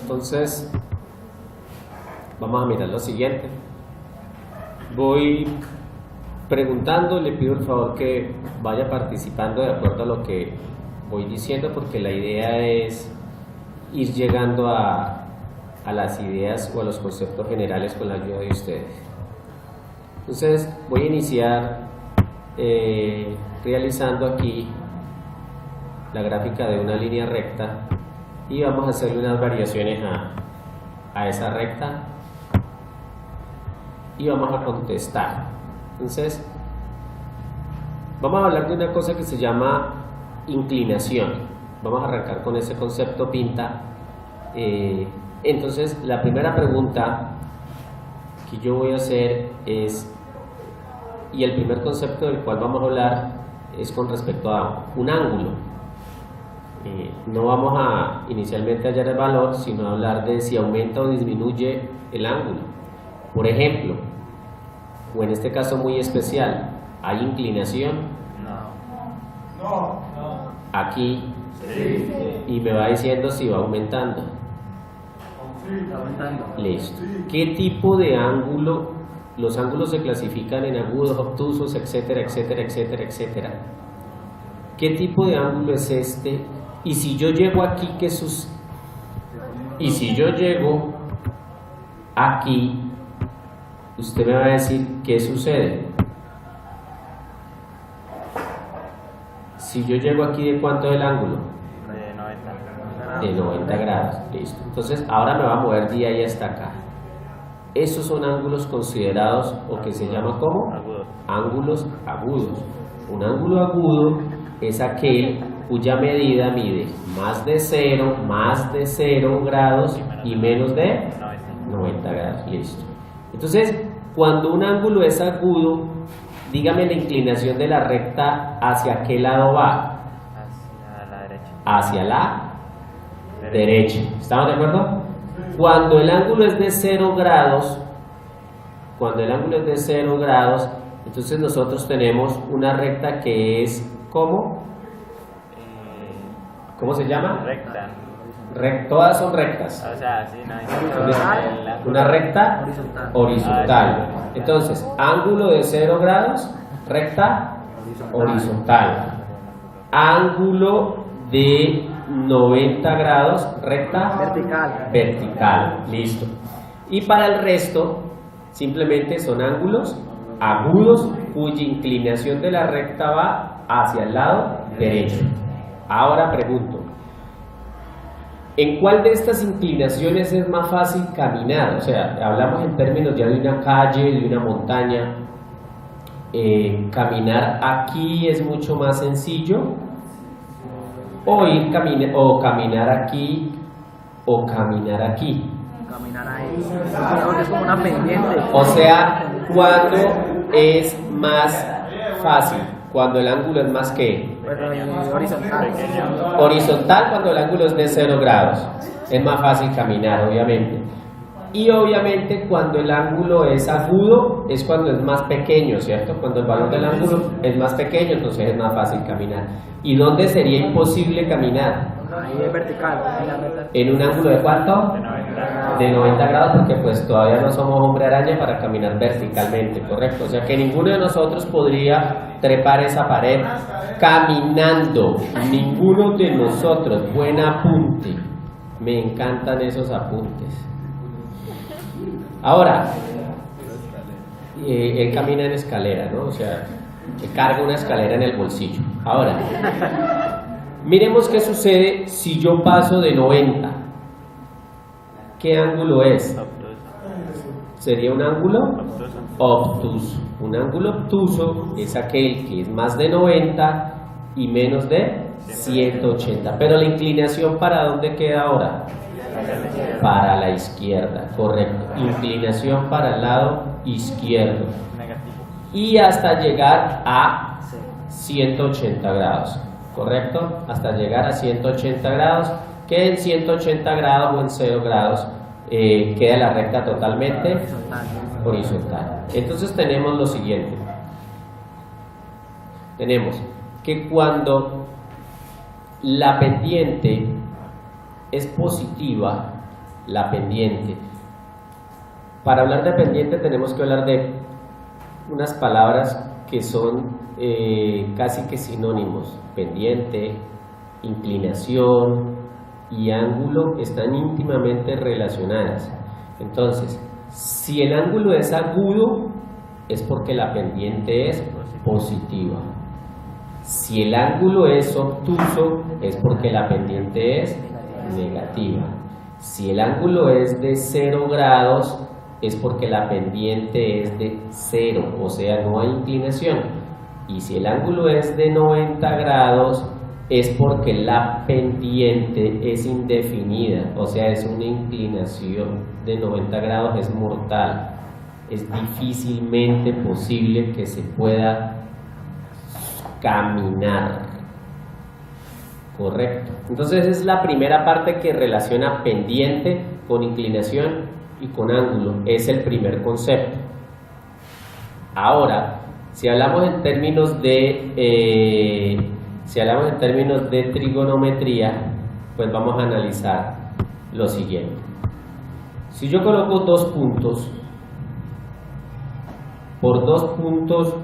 Entonces, vamos a mirar lo siguiente. Voy preguntando, le pido el favor que vaya participando de acuerdo a lo que voy diciendo, porque la idea es ir llegando a las ideas o a los conceptos generales con la ayuda de ustedes. Entonces, voy a iniciar realizando aquí la gráfica de una línea recta y vamos a hacerle unas variaciones a esa recta y vamos a contestar. Entonces, vamos a hablar de una cosa que se llama inclinación. Vamos a arrancar con ese concepto pinta. Entonces, la primera pregunta que yo voy a hacer es, y el primer concepto del cual vamos a hablar es con respecto a un ángulo. No vamos a inicialmente hallar el valor, sino a hablar de si aumenta o disminuye el ángulo. Por ejemplo, o en este caso muy especial, ¿hay inclinación? No. Aquí. Sí. Y me va diciendo si va aumentando. Sí, está aumentando. Listo. ¿Qué tipo de ángulo? Los ángulos se clasifican en agudos, obtusos, etcétera, etcétera, etcétera, etcétera. ¿Qué tipo de ángulo es este? Y si yo llego aquí, ¿qué sucede? Y si yo llego aquí, usted me va a decir ¿qué sucede? Si yo llego aquí, ¿de cuánto es el ángulo? De 90 grados. Listo. Entonces, ahora me va a mover de ahí hasta acá. Esos son ángulos considerados, o que se llama ¿cómo? Ángulos agudos. Un ángulo agudo es aquel cuya medida mide más de 0 grados y menos de 90 grados. Listo. Entonces, cuando un ángulo es agudo, dígame la inclinación de la recta, ¿hacia qué lado va? Hacia la derecha. Hacia la derecha. ¿Estamos de acuerdo? Cuando el ángulo es de 0 grados, entonces nosotros tenemos una recta que es ¿cómo? ¿Cómo se llama? Recta. Todas son rectas. O sea, sí, no Una recta horizontal. Entonces, ángulo de 0 grados, recta horizontal. Ángulo de 90 grados, recta vertical. Listo. Y para el resto, simplemente son ángulos agudos cuya inclinación de la recta va hacia el lado derecho. Ahora pregunto, ¿en cuál de estas inclinaciones es más fácil caminar? O sea, hablamos en términos ya de una calle, de una montaña. Caminar aquí es mucho más sencillo, o caminar aquí, o caminar aquí. Caminar ahí, es como una pendiente. O sea, ¿cuándo es más fácil? Cuando el ángulo es más que horizontal. Horizontal, cuando el ángulo es de 0 grados. Es más fácil caminar, obviamente. Y obviamente cuando el ángulo es agudo es cuando es más pequeño, ¿cierto? Cuando el valor del ángulo es más pequeño, entonces es más fácil caminar. ¿Y dónde sería imposible caminar? Ahí es vertical, en la recta. ¿En un ángulo de cuánto? De 90 grados, porque pues todavía no somos hombre araña para caminar verticalmente, ¿correcto? O sea que ninguno de nosotros podría trepar esa pared caminando. Ninguno de nosotros. Buen apunte. Me encantan esos apuntes. Ahora, él camina en escalera, ¿no? O sea, que carga una escalera en el bolsillo. Ahora, miremos qué sucede si yo paso de 90. ¿Qué ángulo es? Sería un ángulo obtuso. Un ángulo obtuso es aquel que es más de 90 y menos de 180. Pero la inclinación, ¿para dónde queda ahora? Para la izquierda, correcto. Inclinación para el lado izquierdo. Y hasta llegar a 180 grados, ¿correcto? Hasta llegar a 180 grados, que en 180 grados o en 0 grados queda la recta totalmente horizontal. Entonces tenemos lo siguiente. Tenemos que cuando la pendiente es positiva, la pendiente. Para hablar de pendiente tenemos que hablar de unas palabras que son casi que sinónimos. Pendiente, inclinación y ángulo están íntimamente relacionadas. Entonces, si el ángulo es agudo, es porque la pendiente es positiva. Si el ángulo es obtuso, es porque la pendiente es negativa. Si el ángulo es de 0 grados, es porque la pendiente es de 0, o sea, no hay inclinación. Y si el ángulo es de 90 grados, es porque la pendiente es indefinida, o sea, es una inclinación de 90 grados, es mortal. Es difícilmente posible que se pueda caminar. Correcto. Entonces es la primera parte que relaciona pendiente con inclinación y con ángulo. Es el primer concepto. Ahora, si hablamos en términos de trigonometría, pues vamos a analizar lo siguiente. Si yo coloco 2 puntos, por 2 puntos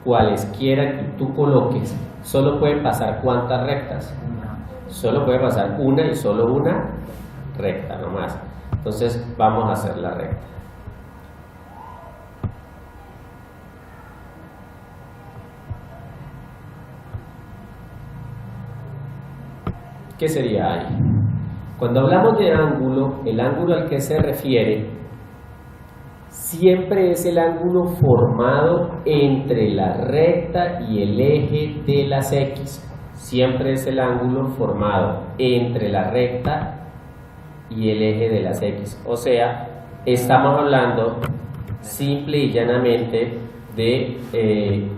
cualesquiera que tú coloques, solo pueden pasar ¿cuántas rectas? Solo puede pasar una y solo una recta nomás. Entonces vamos a hacer la recta. ¿Qué sería ahí? Cuando hablamos de ángulo, el ángulo al que se refiere siempre es el ángulo formado entre la recta y el eje de las X. Siempre es el ángulo formado entre la recta y el eje de las X. O sea, estamos hablando simple y llanamente de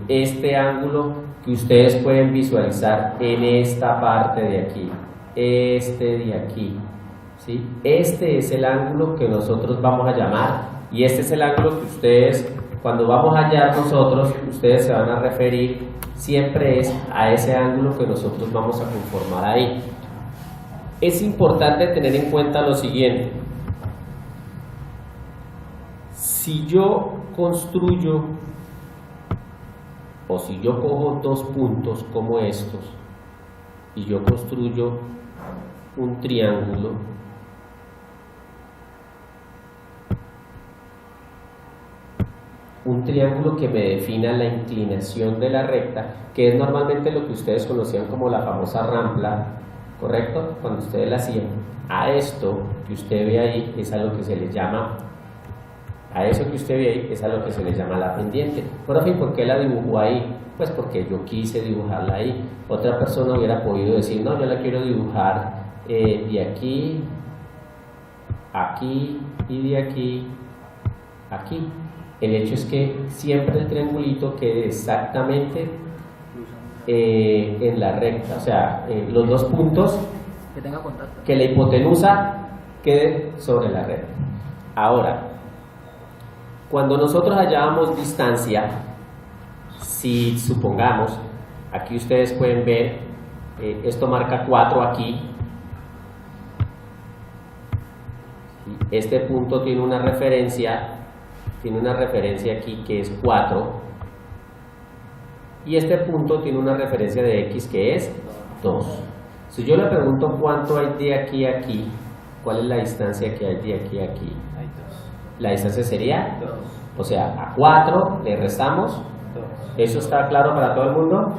este ángulo que ustedes pueden visualizar en esta parte de aquí. Este de aquí, ¿sí? Este es el ángulo que nosotros vamos a llamar, y este es el ángulo que ustedes, cuando vamos a hallar nosotros, ustedes se van a referir siempre es a ese ángulo que nosotros vamos a conformar ahí. Es importante tener en cuenta lo siguiente: si yo construyo o si yo cojo 2 puntos como estos y yo construyo un triángulo, que me defina la inclinación de la recta, que es normalmente lo que ustedes conocían como la famosa rampla, ¿correcto? Cuando ustedes la hacían. A esto que usted ve ahí es a lo que se le llama, a eso que usted ve ahí es a lo que se le llama la pendiente. Profe, ¿por qué la dibujó ahí? Pues porque yo quise dibujarla ahí. Otra persona hubiera podido decir, no, yo la quiero dibujar de aquí, aquí y de aquí, aquí. El hecho es que siempre el triangulito quede exactamente en la recta, o sea, los 2 puntos, que tenga contacto, que la hipotenusa quede sobre la recta. Ahora, cuando nosotros hallábamos distancia, si supongamos, aquí ustedes pueden ver, esto marca 4 aquí, este punto tiene una referencia aquí que es 4, y este punto tiene una referencia de X que es 2. Si yo le pregunto cuánto hay de aquí a aquí, ¿cuál es la distancia que hay de aquí a aquí? Hay 2. La distancia sería 2. O sea, a 4 le restamos 2. ¿Eso está claro para todo el mundo?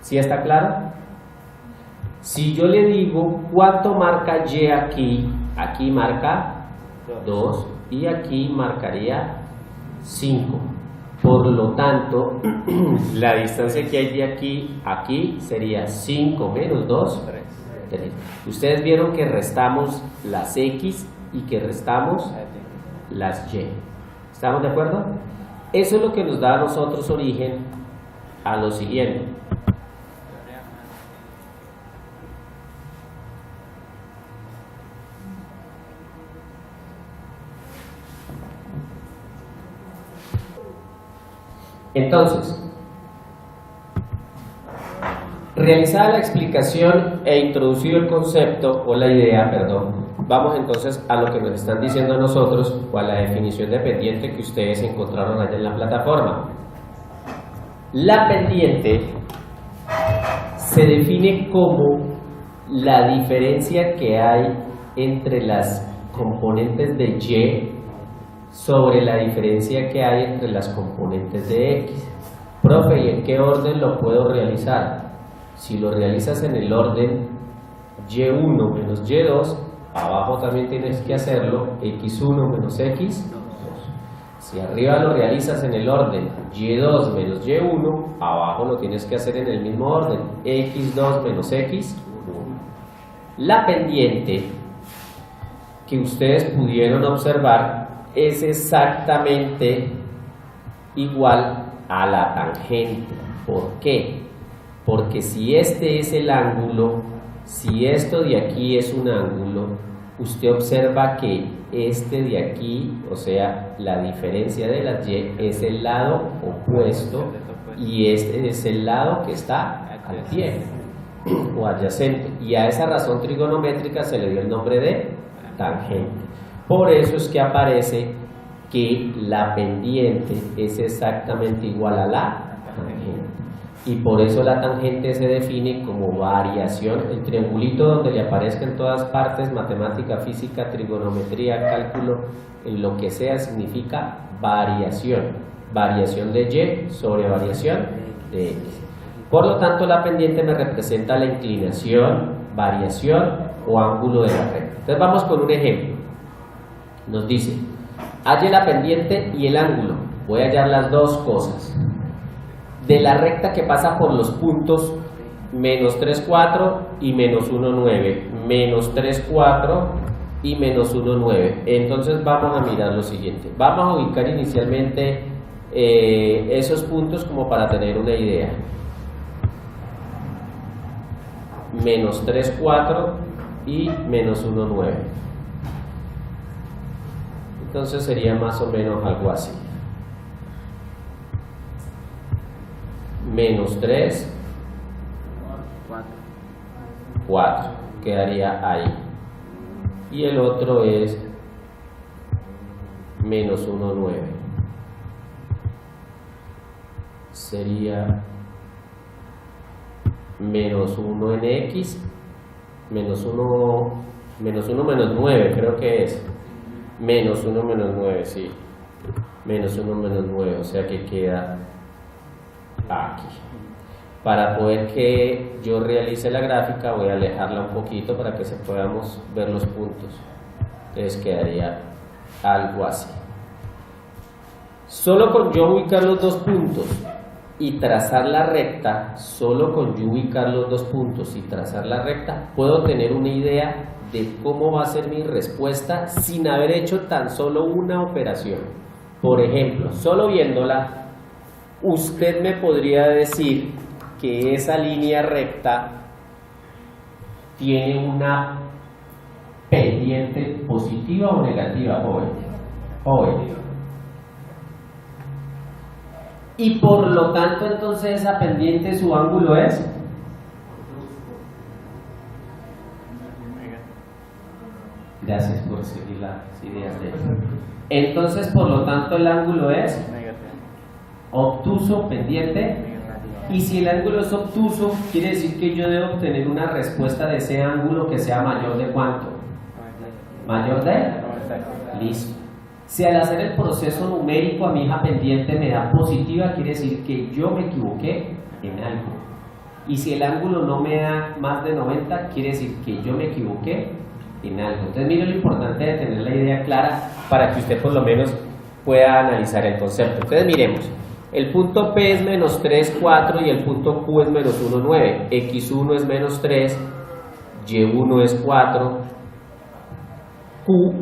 ¿Sí está claro? Si yo le digo cuánto marca Y aquí, aquí marca 2 y aquí marcaría 5. Por lo tanto, la distancia que hay de aquí a aquí sería 5 menos 2, 3. Ustedes vieron que restamos las X y que restamos las Y. ¿Estamos de acuerdo? Eso es lo que nos da a nosotros origen a lo siguiente. Entonces, Realizada la explicación e introducido el concepto, o la idea, perdón, vamos entonces a lo que nos están diciendo nosotros, o a la definición de pendiente que ustedes encontraron allá en la plataforma. La pendiente se define como la diferencia que hay entre las componentes de Y sobre la diferencia que hay entre las componentes de X. Profe, ¿y en qué orden lo puedo realizar? Si lo realizas en el orden Y1 menos Y2, abajo también tienes que hacerlo X1 menos X2. Si arriba lo realizas en el orden Y2 menos Y1, abajo lo tienes que hacer en el mismo orden X2 menos X1. La pendiente que ustedes pudieron observar es exactamente igual a la tangente. ¿Por qué? Porque si este es el ángulo, si esto de aquí es un ángulo, usted observa que este de aquí, o sea, la diferencia de las Y es el lado opuesto y este es el lado que está al pie o adyacente, y a esa razón trigonométrica se le dio el nombre de tangente. Por eso es que aparece que la pendiente es exactamente igual a la tangente, y por eso la tangente se define como variación. El triangulito donde le aparezca en todas partes, matemática, física, trigonometría, cálculo, en lo que sea, significa variación. Variación de Y sobre variación de X. Por lo tanto, la pendiente me representa la inclinación, variación o ángulo de la recta. Entonces vamos con un ejemplo. Nos dice, halle la pendiente y el ángulo. Voy a hallar las dos cosas. De la recta que pasa por los puntos menos 3, 4 y menos 1, 9. Menos 3, 4 y menos 1, 9. Entonces vamos a mirar lo siguiente. Vamos a ubicar inicialmente esos puntos como para tener una idea. Menos 3, 4 y menos 1, 9. Entonces sería más o menos algo así. Menos 3, 4. Quedaría ahí. Y el otro es menos 1, 9. Sería menos 1 en X, menos 1 menos 9, creo que es. Menos 1 menos 9, sí. Menos 1 menos 9, o sea que queda aquí. Para poder que yo realice la gráfica voy a alejarla un poquito para que se podamos ver los puntos. Entonces quedaría algo así. Solo con yo ubicar los dos puntos y trazar la recta, solo con yo ubicar los dos puntos y trazar la recta, puedo tener una idea de cómo va a ser mi respuesta sin haber hecho tan solo una operación. Por ejemplo, solo viéndola, usted me podría decir que esa línea recta tiene una pendiente positiva o negativa, joven. Y por lo tanto, entonces esa pendiente, su ángulo es gracias por seguir las ideas de él. Entonces, por lo tanto, el ángulo es obtuso, pendiente. Y si el ángulo es obtuso, quiere decir que yo debo obtener una respuesta de ese ángulo que sea mayor de ¿cuánto? ¿Mayor de? Listo. Si al hacer el proceso numérico a mi hija pendiente me da positiva, quiere decir que yo me equivoqué en algo. Y si el ángulo no me da más de 90, quiere decir que yo me equivoqué en algo. Entonces mire lo importante de tener la idea clara para que usted por lo menos pueda analizar el concepto. Entonces miremos. El punto P es menos 3, 4 y el punto Q es menos 1, 9. X1 es menos 3, Y1 es 4, Q,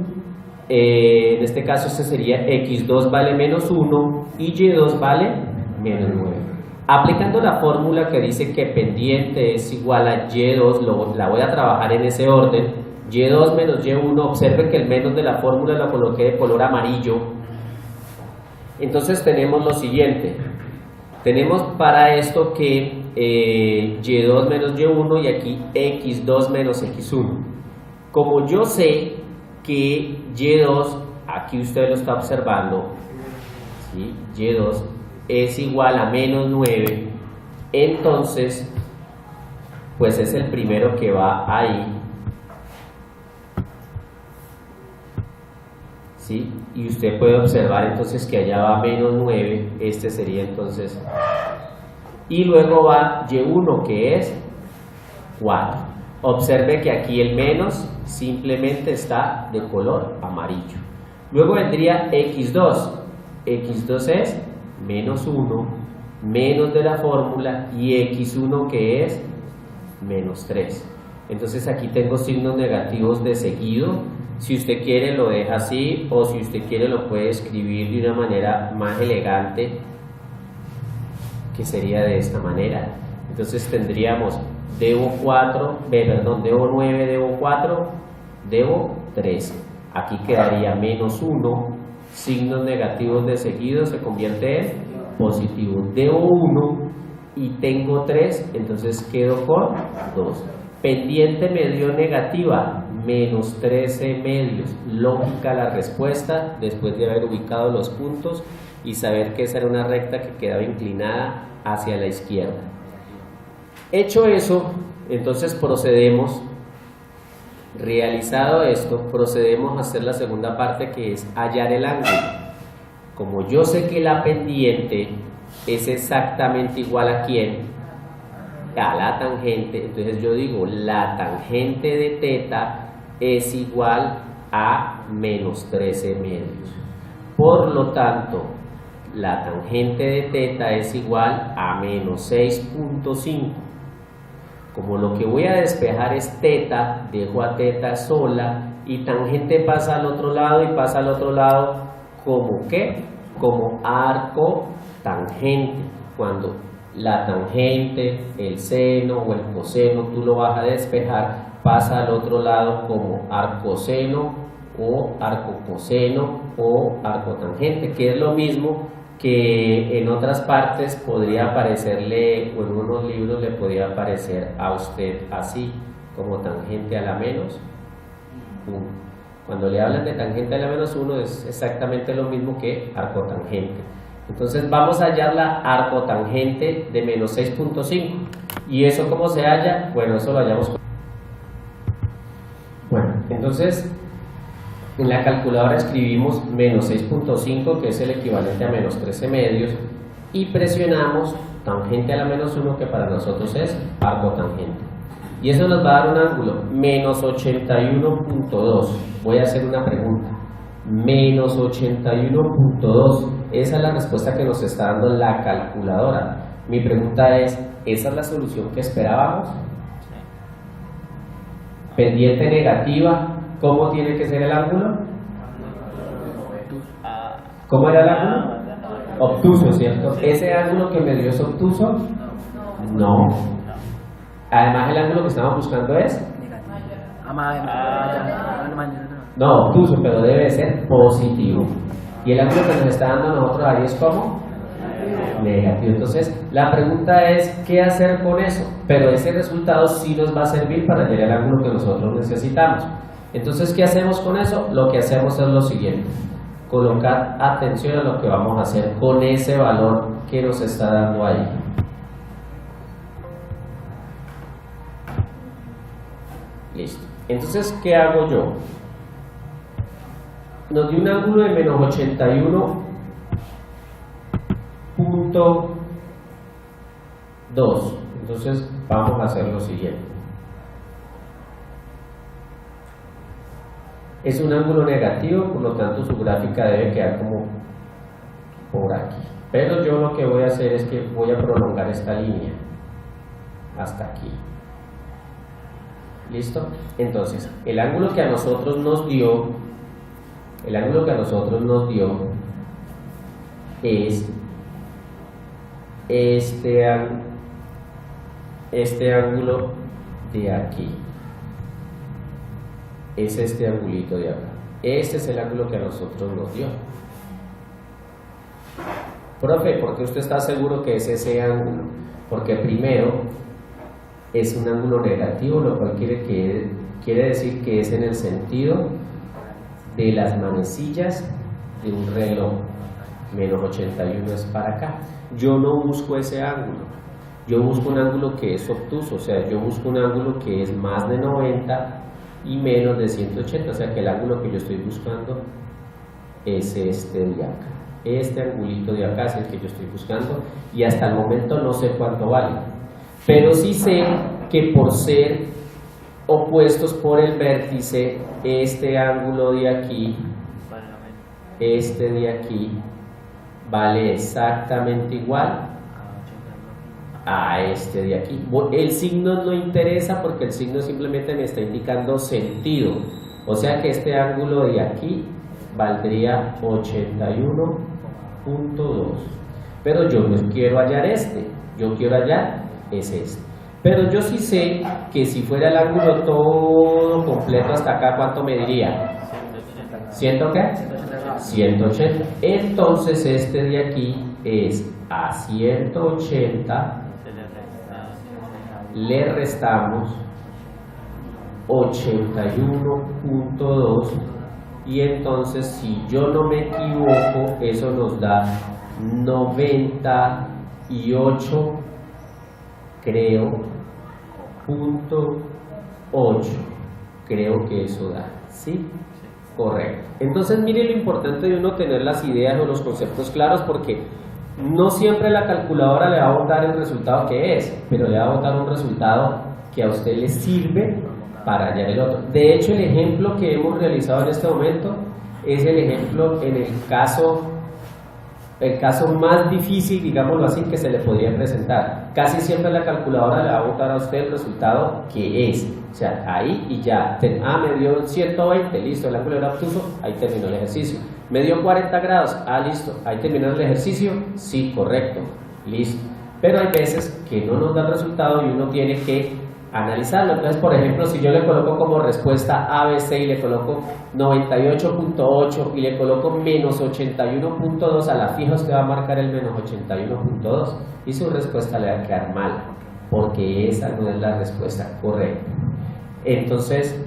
en este caso este sería X2 vale menos 1 y Y2 vale menos 9. Aplicando la fórmula que dice que pendiente es igual a Y2, la voy a trabajar en ese orden. Y2 menos Y1, observe que el menos de la fórmula lo coloqué de color amarillo. Entonces tenemos lo siguiente, tenemos para esto que y2 menos y1 y aquí x2 menos x1. Como yo sé que y2, aquí usted lo está observando, ¿sí? Y2 es igual a menos 9, entonces pues es el primero que va ahí, ¿sí? Y usted puede observar entonces que allá va menos 9, este sería entonces, y luego va y1 que es 4. Observe que aquí el menos simplemente está de color amarillo. Luego vendría x2, x2 es menos 1, menos de la fórmula, y x1 que es menos 3. Entonces aquí tengo signos negativos de seguido. Si usted quiere lo deja así, o si usted quiere lo puede escribir de una manera más elegante, que sería de esta manera. Entonces tendríamos debo 9, debo 4, debo 3. Aquí quedaría menos 1, signos negativos de seguido se convierte en positivo. Debo 1 y tengo 3, entonces quedo con 2. Pendiente me dio negativa, menos 13 medios. Lógica la respuesta después de haber ubicado los puntos y saber que esa era una recta que quedaba inclinada hacia la izquierda. Hecho eso, entonces procedemos, realizado esto, procedemos a hacer la segunda parte, que es hallar el ángulo. Como yo sé que la pendiente es exactamente igual a ¿quién? A la tangente, entonces yo digo la tangente de teta es igual a menos 13 medios. Por lo tanto, la tangente de teta es igual a menos 6.5. Como lo que voy a despejar es teta, dejo a teta sola y tangente pasa al otro lado y pasa al otro lado como ¿qué? Como arco tangente. Cuando la tangente, el seno o el coseno tú lo vas a despejar, pasa al otro lado como arcoseno o arcocoseno o arcotangente, que es lo mismo que en otras partes podría aparecerle, o en unos libros le podría aparecer a usted así, como tangente a la menos 1. Cuando le hablan de tangente a la menos 1 es exactamente lo mismo que arcotangente. Entonces vamos a hallar la arcotangente de menos 6.5. ¿Y eso cómo se halla? Bueno, eso lo hallamos. Bueno, entonces en la calculadora escribimos menos 6.5, que es el equivalente a menos 13 medios, y presionamos tangente a la menos 1, que para nosotros es arcotangente. Y eso nos va a dar un ángulo, menos 81.2. Voy a hacer una pregunta. Menos 81.2, esa es la respuesta que nos está dando la calculadora. Mi pregunta es, ¿esa es la solución que esperábamos? Pendiente negativa, ¿cómo tiene que ser el ángulo? ¿Cómo era el ángulo? Obtuso, ¿cierto? ¿Ese ángulo que me dio es obtuso? No. Además, el ángulo que estamos buscando es... No, obtuso, pero debe ser positivo. Y el ángulo que nos está dando a nosotros ahí es como negativo. Entonces, la pregunta es, ¿qué hacer con eso? Pero ese resultado sí nos va a servir para hallar el ángulo que nosotros necesitamos. Entonces, ¿qué hacemos con eso? Lo que hacemos es lo siguiente. Colocar atención a lo que vamos a hacer con ese valor que nos está dando ahí. Listo. Entonces, ¿qué hago yo? Nos dio un ángulo de menos 81.2. Entonces, vamos a hacer lo siguiente. Es un ángulo negativo, por lo tanto su gráfica debe quedar como por aquí. Pero yo lo que voy a hacer es que voy a prolongar esta línea hasta aquí. ¿Listo? Entonces, el ángulo que a nosotros nos dio, es este ángulo de aquí. Es este angulito de acá. Este es el ángulo que a nosotros nos dio. Profe, ¿por qué usted está seguro que es ese ángulo? porque primero es un ángulo negativo, lo cual quiere decir que es en el sentido de las manecillas de un reloj. Menos 81 es para acá. Yo no busco ese ángulo, yo busco un ángulo que es obtuso, o sea, yo busco un ángulo que es más de 90 y menos de 180, o sea que el ángulo que yo estoy buscando es este de acá. Este angulito de acá es el que yo estoy buscando y hasta el momento no sé cuánto vale, pero sí sé que por ser opuestos por el vértice, este ángulo de aquí, este de aquí, vale exactamente igual a este de aquí. El signo no interesa porque el signo simplemente me está indicando sentido, o sea que este ángulo de aquí valdría 81.2, pero yo no quiero hallar este, yo quiero hallar es este. Pero yo sí sé que si fuera el ángulo todo completo hasta acá, ¿cuánto me diría? ¿100 qué? 180. Entonces este de aquí es a 180 le restamos 81.2 y entonces si yo no me equivoco eso nos da 98, creo, .8, creo que eso da, ¿sí? Correcto. Entonces mire lo importante de uno tener las ideas o los conceptos claros, porque no siempre la calculadora le va a botar el resultado que es, pero le va a botar un resultado que a usted le sirve para hallar el otro. De hecho, el ejemplo que hemos realizado en este momento es el ejemplo en el caso más difícil, digámoslo así, que se le podría presentar. Casi siempre la calculadora le va a botar a usted el resultado que es, o sea, ahí y ya. Me dio 120, listo, el ángulo era obtuso, ahí terminó el ejercicio. Me dio 40 grados, listo, ahí terminó el ejercicio, sí, correcto, listo. Pero hay veces que no nos da el resultado y uno tiene que analizarlo. Entonces, por ejemplo, si yo le coloco como respuesta ABC y le coloco 98.8 y le coloco menos 81.2, a la fija usted va a marcar el menos 81.2 y su respuesta le va a quedar mal, porque esa no es la respuesta correcta. Entonces,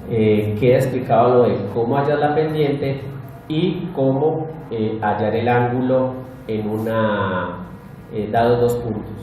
queda explicado lo de cómo hallar la pendiente y cómo hallar el ángulo en dados dos puntos.